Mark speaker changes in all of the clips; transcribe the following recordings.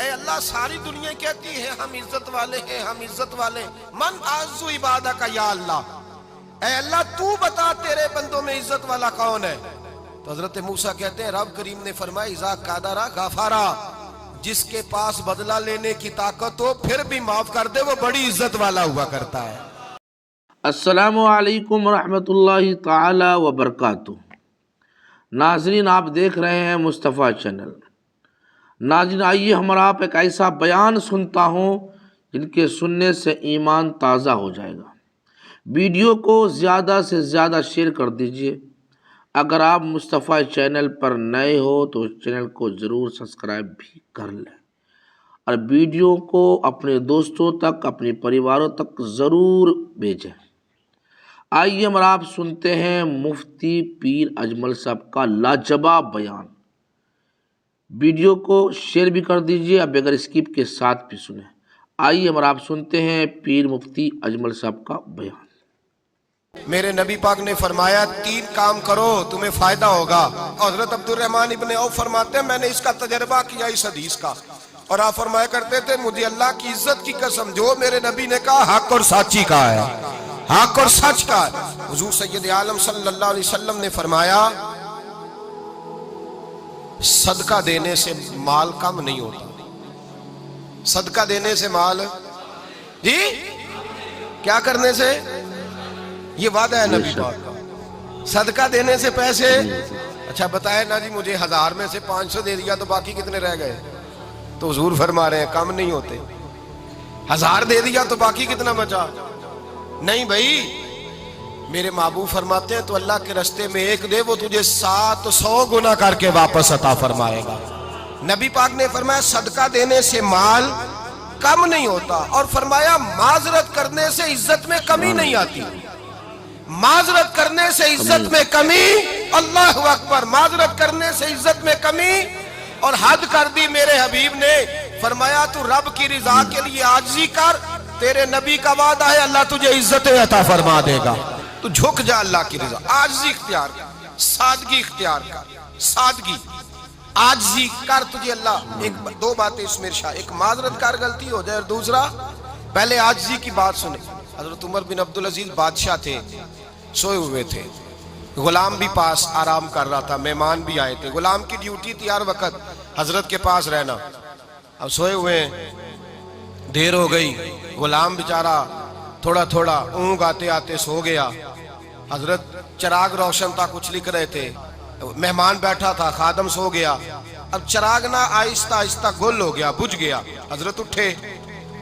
Speaker 1: اے اللہ ساری دنیا کہتی ہے ہم عزت والے ہیں، ہم عزت والے، من اعز عبادک یا اللہ، اے اللہ تو بتا تیرے بندوں میں عزت والا کون ہے؟ تو حضرت موسیٰ کہتے ہیں رب کریم نے فرمایا اذا قادرا غفارا، جس کے پاس بدلہ لینے کی طاقت ہو پھر بھی معاف کر دے وہ بڑی عزت والا ہوا کرتا ہے۔
Speaker 2: السلام علیکم ورحمۃ اللہ تعالی وبرکاتہ۔ ناظرین آپ دیکھ رہے ہیں مصطفیٰ چینل۔ ناظرین آئیے ہمارا آپ ایک ایسا بیان سنتا ہوں جن کے سننے سے ایمان تازہ ہو جائے گا۔ ویڈیو کو زیادہ سے زیادہ شیئر کر دیجئے۔ اگر آپ مصطفیٰ چینل پر نئے ہو تو چینل کو ضرور سبسکرائب بھی کر لیں اور ویڈیو کو اپنے دوستوں تک، اپنے پریواروں تک ضرور بھیجیں۔ آئیے ہم آپ سنتے ہیں مفتی پیر اجمل صاحب کا لاجواب بیان۔ ویڈیو کو شیئر بھی کر دیجئے، اب بغیر اسکپ کے ساتھ بھی سنیں۔ آئیے ہم آپ سنتے ہیں پیر مفتی اجمل صاحب کا بیان۔
Speaker 1: میرے نبی پاک نے فرمایا 3 کام کرو تمہیں فائدہ ہوگا۔ حضرت عبد الرحمن ابن عوف فرماتے ہیں میں نے اس کا تجربہ کیا اس حدیث کا، اور آپ فرمایا کرتے تھے مجھے اللہ کی عزت کی قسم جو میرے نبی نے کہا حق اور سچی کا ہے، حق اور سچ کا ہے۔ حضور سید عالم صلی اللہ علیہ وسلم نے فرمایا صدقہ دینے سے مال کم نہیں ہوتا۔ صدقہ دینے سے مال جی کیا کرنے سے؟ یہ وعدہ ہے نبی پاک کا، صدقہ دینے سے پیسے۔ اچھا بتائے نا جی مجھے 1000 میں سے 500 دے دیا تو باقی کتنے رہ گئے؟ تو حضور فرما رہے ہیں کم نہیں ہوتے۔ 1000 دے دیا تو باقی کتنا بچا؟ نہیں بھائی، میرے محبوب فرماتے ہیں تو اللہ کے رستے میں 1 دے وہ تجھے 700 گنا کر کے واپس عطا فرمائے گا۔ نبی پاک نے فرمایا صدقہ دینے سے مال کم نہیں ہوتا، اور فرمایا معذرت کرنے سے عزت میں کمی نہیں آتی۔ معذرت کرنے سے عزت میں کمی، اللہ اکبر، معذرت کرنے سے عزت میں کمی، اور حد کر دی میرے حبیب نے فرمایا تو رب کی رضا کے لیے عاجزی کر، تیرے نبی کا وعدہ ہے اللہ تجھے عزت عطا فرما دے گا۔ تو جھک جا اللہ کی رضا، عاجزی اختیار کر، سادگی اختیار کر، سادگی عاجزی کر، تجھے اللہ 2 باتیں اس میں ارشاد، ایک معذرت کر غلطی ہو جائے، اور دوسرا پہلے عاجزی کی بات سنیں۔ حضرت عمر بن عبدالعزیز بادشاہ تھے، سوئے ہوئے تھے، غلام بھی پاس آرام کر رہا تھا، مہمان بھی آئے تھے، غلام کی ڈیوٹی تھی ہر وقت حضرت کے پاس رہنا۔ اب سوئے ہوئے دیر ہو گئی، غلام بیچارہ تھوڑا تھوڑا اونگ آتے آتے سو گیا۔ حضرت چراغ روشن تھا، کچھ لکھ رہے تھے، مہمان بیٹھا تھا، خادم سو گیا۔ اب چراغ نہ آہستہ آہستہ گل ہو گیا، بجھ گیا۔ حضرت اٹھے،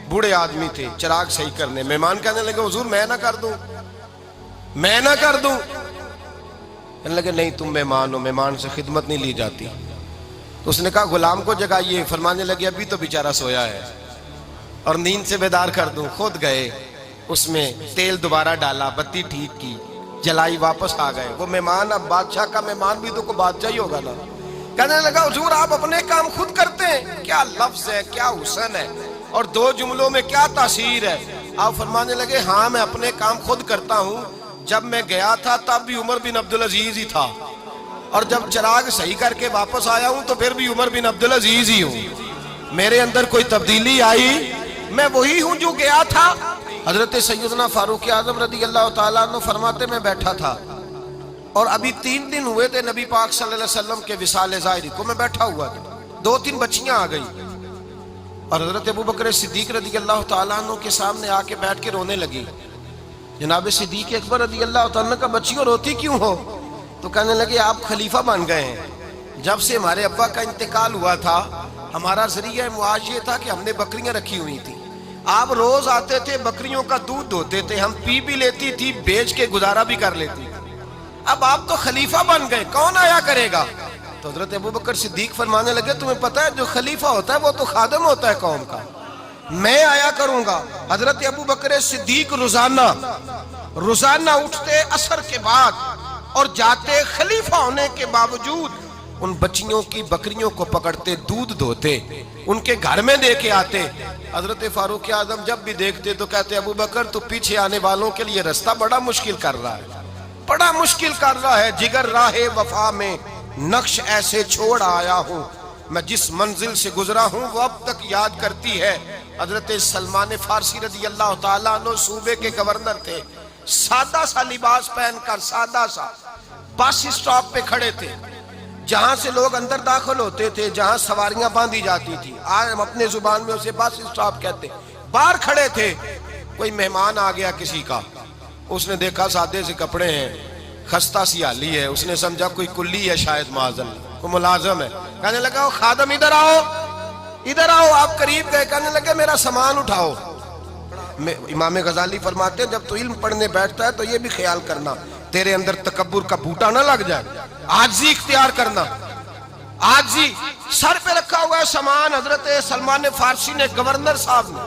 Speaker 1: بوڑھے آدمی تھے، چراغ صحیح کرنے۔ مہمان کہنے لگے حضور میں نہ کر دوں، میں نہ کر دوں؟ کہنے لگے نہیں تم مہمان ہو، مہمان سے خدمت نہیں لی جاتی۔ تو اس نے کہا غلام کو جگائیے۔ فرمانے لگے ابھی تو بیچارہ سویا ہے اور نیند سے بیدار کر دوں۔ خود گئے، اس میں تیل دوبارہ ڈالا، بتی ٹھیک کی، جلائی، واپس آ گئے۔ وہ مہمان اب بادشاہ کا مہمان بھی تو کوئی بادشاہ ہی ہوگا نا۔ کہنے لگا حضور آپ اپنے کام خود کرتے ہیں، کیا لفظ ہے، کیا حسن ہے، اور 2 جملوں میں کیا تاثیر ہے۔ آپ فرمانے لگے ہاں میں اپنے کام خود کرتا ہوں، جب میں گیا تھا تب بھی عمر بن عبدالعزیز ہی تھا، اور جب چراغ صحیح کر کے واپس آیا ہوں تو پھر بھی عمر بن عبدالعزیز ہی ہوں۔ میرے اندر کوئی تبدیلی آئی؟ میں وہی ہوں جو گیا تھا۔ حضرت سیدنا فاروق اعظم رضی اللہ تعالیٰ عنہ فرماتے میں بیٹھا تھا اور ابھی 3 دن ہوئے تھے نبی پاک صلی اللہ علیہ وسلم کے وصال ظاہری کو، میں بیٹھا ہوا تھا، 2-3 بچیاں آ گئی اور حضرت ابوبکر صدیق رضی اللہ تعالیٰ عنہ کے سامنے آ کے بیٹھ کے رونے لگی۔ جناب صدیق اکبر رضی اللہ تعالیٰ عنہ کا بچیوں روتی کیوں ہو؟ تو کہنے لگے آپ خلیفہ بن گئے ہیں، جب سے ہمارے ابا کا انتقال ہوا تھا ہمارا ذریعہ معاش یہ تھا کہ ہم نے بکریاں رکھی ہوئی تھی، آپ روز آتے تھے بکریوں کا دودھ دھوتے تھے، ہم پی بھی لیتی تھی، بیچ کے گزارا بھی کر لیتی، اب آپ تو خلیفہ بن گئے، کون آیا کرے گا؟ تو حضرت ابوبکر صدیق فرمانے لگے تمہیں پتہ ہے جو خلیفہ ہوتا ہے وہ تو خادم ہوتا ہے قوم کا، میں آیا کروں گا۔ حضرت ابوبکر صدیق روزانہ اٹھتے عصر کے بعد اور جاتے، خلیفہ ہونے کے باوجود ان بچیوں کی بکریوں کو پکڑتے، دودھ دھوتے، ان کے گھر میں دے کے آتے۔ حضرت فاروق اعظم جب بھی دیکھتے تو کہتے ابوبکر تو پیچھے آنے والوں کے لیے رستہ بڑا مشکل کر رہا ہے، بڑا مشکل کر رہا ہے، جگر راہ وفا میں نقش ایسے چھوڑ آیا ہوں، میں جس منزل سے گزرا ہوں وہ اب تک یاد کرتی ہے۔ حضرت سلمان فارسی رضی اللہ تعالیٰ عنہ صوبے کے گورنر تھے، سادہ سا لباس پہن کر سادہ سا بس اسٹاپ پہ کھڑے تھے، جہاں سے لوگ اندر داخل ہوتے تھے، جہاں سواریاں باندھی جاتی تھی، آج ہم اپنے زبان میں اسے بس اسٹاپ کہتے ہیں۔ باہر کھڑے تھے، کوئی مہمان آ گیا کسی کا، اس نے دیکھا سادے سے کپڑے ہیں، خستہ سی حالی ہے، اس نے سمجھا کوئی کلی ہے شاید، معاذ اللہ کوئی ملازم ہے، کہنے لگا وہ خادم ادھر آؤ ادھر آؤ، آپ قریب گئے، کہنے لگے میرا سامان اٹھاؤ۔ امام غزالی فرماتے ہیں جب تو علم پڑھنے بیٹھتا ہے تو یہ بھی خیال کرنا تیرے اندر تکبر کا بوٹا نہ لگ جائے، عاجزی اختیار کرنا، عاجزی۔ سر پہ رکھا ہوا ہے سامان، حضرت سلمان فارسی نے، گورنر صاحب نے،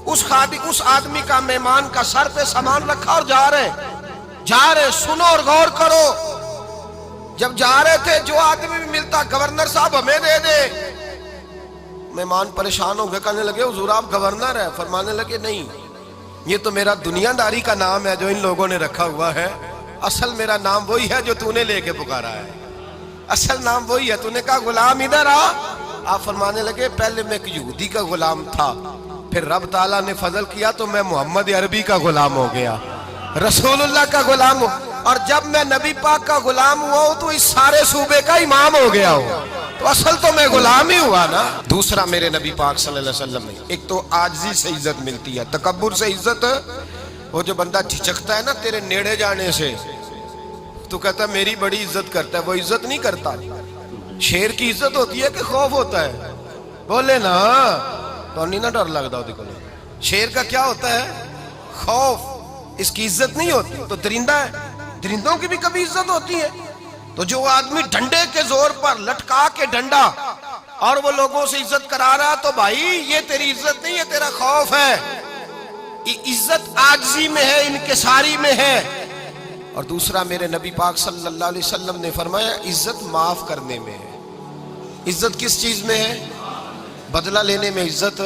Speaker 1: اس آدمی کا، مہمان کا سر پہ سامان رکھا اور جا رہے، سنو اور غور کرو، جب جا رہے تھے جو آدمی بھی ملتا گورنر صاحب ہمیں دے دے، مہمان پریشان ہو گئے، کہنے لگے حضور آپ گورنر ہے؟ فرمانے لگے نہیں، یہ تو میرا دنیا داری کا نام ہے جو ان لوگوں نے رکھا ہوا ہے، اصل میرا نام وہی ہے جو تو نے لے کے پکارا ہے، اصل نام وہی ہے۔ تو نے کہا غلام ادھر آ، آپ فرمانے لگے پہلے میں ایک یہودی کا غلام تھا، پھر رب تعالیٰ نے فضل کیا تو میں محمد عربی کا غلام ہو گیا، رسول اللہ کا غلام ہوں، اور جب میں نبی پاک کا غلام ہوا ہوں تو اس سارے صوبے کا امام ہو گیا ہوں، تو اصل تو میں غلام ہی ہوا نا۔ دوسرا میرے نبی پاک صلی اللہ علیہ وسلم نے، ایک تو عاجزی سے عزت ملتی ہے، تکبر سے عزت، وہ جو بندہ جھجکتا ہے نا تیرے نیڑے جانے سے، تو کہتا ہے میری بڑی عزت کرتا ہے، وہ عزت نہیں کرتا۔ شیر کی عزت ہوتی ہے کہ خوف ہوتا ہے؟ بولے نا، تو نہیں نہ ڈر لگتا ہوتی کو، شیر کا کیا ہوتا ہے؟ خوف، اس کی عزت نہیں ہوتی۔ تو درندہ ہے، درندوں کی بھی کبھی عزت ہوتی ہے؟ تو جو آدمی ڈنڈے کے زور پر لٹکا کے ڈنڈا اور وہ لوگوں سے عزت کرا رہا، تو بھائی یہ تیری عزت نہیں ہے، تیرا خوف ہے۔ عزت عاجزی میں ہے، انکساری میں ہے۔ اور دوسرا میرے نبی پاک صلی اللہ علیہ وسلم نے فرمایا عزت معاف کرنے میں ہے۔ عزت کس چیز میں ہے؟ بدلہ لینے میں عزت،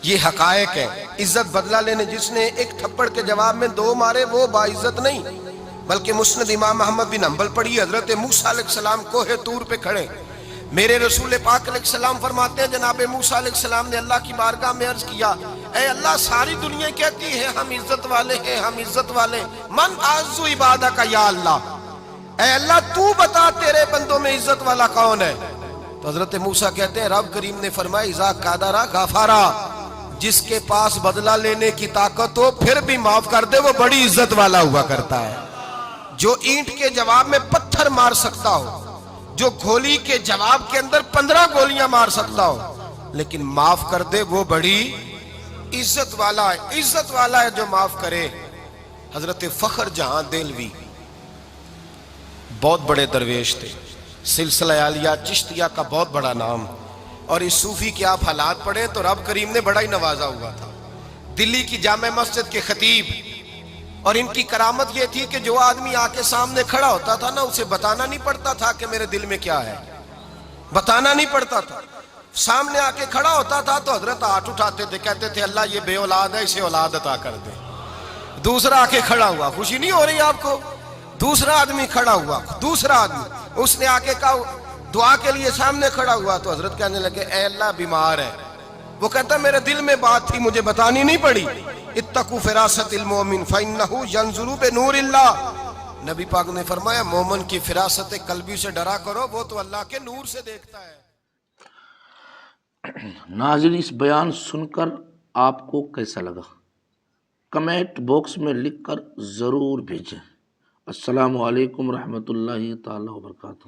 Speaker 1: یہ حقائق ہے۔ عزت بدلہ لینے، جس نے ایک تھپڑ کے جواب میں دو مارے وہ باعزت نہیں، بلکہ مسند امام احمد بن حنبل پڑھی، حضرت موسیٰ علیہ السلام کوہ طور پہ کھڑے، میرے رسول پاک علیہ السلام فرماتے ہیں جناب موسیٰ علیہ السلام نے اللہ کی بارگاہ میں عرض کیا، اے اللہ ساری دنیا کہتی ہے ہم عزت والے ہیں، ہم عزت والے، من اعز عبادک یا اللہ، اے اللہ تو بتا تیرے بندوں میں عزت والا کون ہے؟ تو حضرت موسیٰ کہتے ہیں رب کریم نے فرمایا اذا قادرا غفارا، جس کے پاس بدلہ لینے کی طاقت ہو پھر بھی معاف کر دے وہ بڑی عزت والا ہوا کرتا ہے۔ جو اینٹ کے جواب میں پتھر مار سکتا ہو، جو گولی کے جواب کے اندر 15 گولیاں مار سکتا ہو، لیکن معاف کر دے وہ بڑی عزت والا ہے۔ عزت والا ہے جو معاف کرے۔ حضرت فخر جہاں دہلوی بہت بڑے درویش تھے، سلسلہ عالیہ چشتیہ کا بہت بڑا نام، اور اس صوفی کے آپ حالات پڑھیں تو رب کریم نے بڑا ہی نوازا ہوا تھا۔ دلی کی جامع مسجد کے خطیب، اور ان کی کرامت یہ تھی کہ جو آدمی آ کے سامنے کھڑا ہوتا تھا نا اسے بتانا نہیں پڑتا تھا کہ میرے دل میں کیا ہے، بتانا نہیں پڑتا تھا، سامنے آ کے کھڑا ہوتا تھا تو حضرت ہاتھ اٹھاتے تھے، کہتے تھے اللہ یہ بے اولاد ہے اسے اولاد عطا کر دے۔ دوسرا آ کے کھڑا ہوا، خوشی نہیں ہو رہی آپ کو؟ دوسرا آدمی کھڑا ہوا، دوسرا آدمی اس نے آ کے کہا دعا کے لیے سامنے کھڑا ہوا، تو حضرت کہنے لگے اے اللہ بیمار ہے، وہ کہتا میرے دل میں بات تھی مجھے بتانی نہیں پڑی، اتقوا فراست المومن فإنہ ینظر بنور اللہ، نبی پاک نے فرمایا مومن کی فراست قلبی سے ڈرا کرو، وہ تو اللہ کے نور سے دیکھتا ہے۔
Speaker 2: ناظرین اس بیان سن کر آپ کو کیسا لگا؟ کمنٹ باکس میں لکھ کر ضرور بھیجیں۔ السلام علیکم ورحمۃ اللہ تعالی وبرکاتہ۔